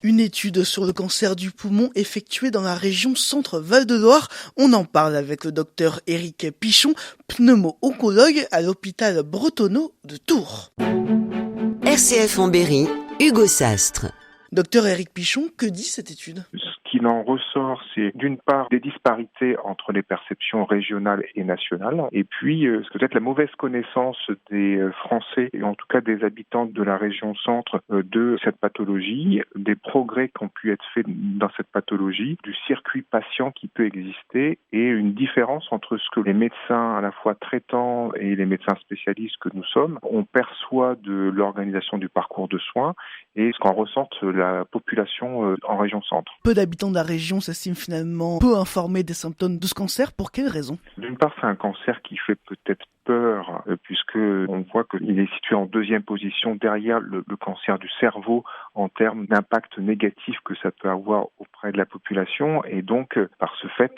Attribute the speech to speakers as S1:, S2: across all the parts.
S1: Une étude sur le cancer du poumon effectuée dans la région Centre-Val de Loire. On en parle avec le docteur Éric Pichon, pneumo-oncologue à l'hôpital Bretonneau de Tours.
S2: RCF en Berry, Hugo Sastre.
S1: Docteur Éric Pichon, que dit cette étude ?
S3: Ce qu'il en ressort, c'est d'une part des disparités entre les perceptions régionales et nationales, et puis peut-être la mauvaise connaissance des Français, et en tout cas des habitants de la région centre, de cette pathologie, des progrès qui ont pu être faits dans cette pathologie, du circuit patient qui peut exister, et une différence entre ce que les médecins à la fois traitants et les médecins spécialistes que nous sommes, on perçoit de l'organisation du parcours de soins, et ce qu'en ressent la population en région centre.
S1: Peu d'habitants de la région s'estiment finalement peu informés des symptômes de ce cancer. Pour quelles raisons ?
S3: D'une part, c'est un cancer qui fait peut-être peur, puisque on voit qu'il est situé en deuxième position derrière le cancer du cerveau en termes d'impact négatif que ça peut avoir auprès de la population. Et donc, par ce fait,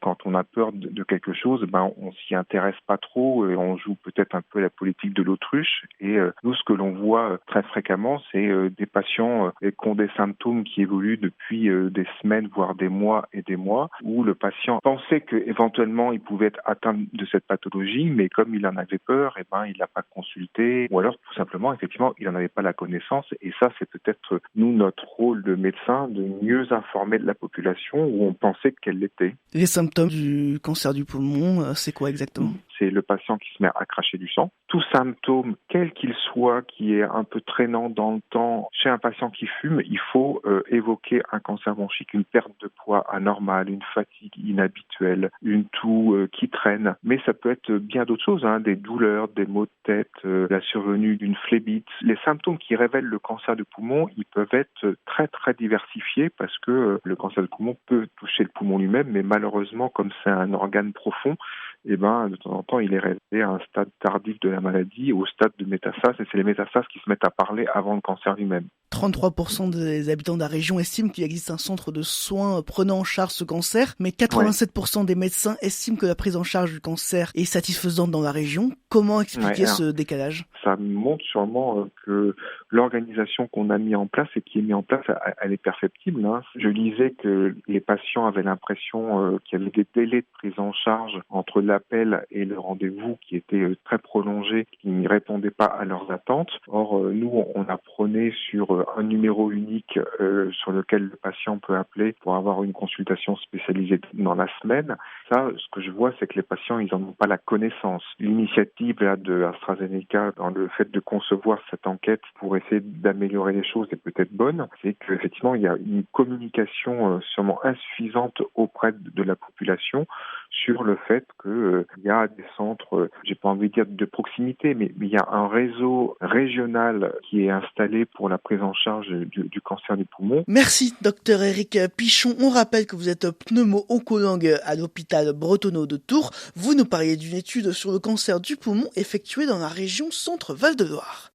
S3: quand on a peur de quelque chose, on s'y intéresse pas trop et on joue peut-être un peu la politique de l'autruche. Et nous, ce que l'on voit très fréquemment, c'est des patients qui ont des symptômes qui évoluent depuis des semaines, voire des mois et des mois, où le patient pensait qu'éventuellement il pouvait être atteint de cette pathologie, mais comme il en avait peur, il n'a pas consulté, ou alors tout simplement, effectivement, il n'en avait pas la connaissance. Et ça, c'est peut-être nous, notre rôle de médecin, de mieux informer de la population où on pensait qu'elle l'était.
S1: Les symptômes du cancer du poumon, c'est quoi exactement ?
S3: C'est le patient qui se met à cracher du sang. Tout symptôme, quel qu'il soit, qui est un peu traînant dans le temps, chez un patient qui fume, il faut évoquer un cancer bronchique, une perte de poids anormale, une fatigue inhabituelle, une toux qui traîne. Mais ça peut être bien d'autres choses, des douleurs, des maux de tête, la survenue d'une phlébite. Les symptômes qui révèlent le cancer du poumon, ils peuvent être très très diversifiés parce que le cancer du poumon peut toucher le poumon lui-même, mais malheureusement, comme c'est un organe profond, de temps en temps, il est révélé à un stade tardif de la maladie, au stade de métastase, et c'est les métastases qui se mettent à parler avant le cancer lui-même.
S1: 33% des habitants de la région estiment qu'il existe un centre de soins prenant en charge ce cancer, mais 87% des médecins estiment que la prise en charge du cancer est satisfaisante dans la région. Comment expliquer ce décalage ?
S3: Ça montre sûrement que l'organisation qu'on a mis en place et qui est mise en place, elle est perfectible. Je lisais que les patients avaient l'impression qu'il y avait des délais de prise en charge entre l'appel et le rendez-vous qui étaient très prolongés, qui ne répondaient pas à leurs attentes. Or, nous, on apprenait sur un numéro unique sur lequel le patient peut appeler pour avoir une consultation spécialisée dans la semaine. Ça, ce que je vois, c'est que les patients, ils n'en ont pas la connaissance. L'initiative de AstraZeneca dans le fait de concevoir cette enquête pour essayer d'améliorer les choses est peut-être bonne. C'est qu'effectivement, il y a une communication sûrement insuffisante auprès de la population sur le fait qu'il y a des centres, j'ai pas envie de dire de proximité, mais il y a un réseau régional qui est installé pour la prise en charge du cancer du poumon.
S1: Merci, docteur Éric Pichon. On rappelle que vous êtes pneumo-oncologue à l'hôpital Bretonneau de Tours. Vous nous parliez d'une étude sur le cancer du poumon effectuée dans la région Centre-Val de Loire.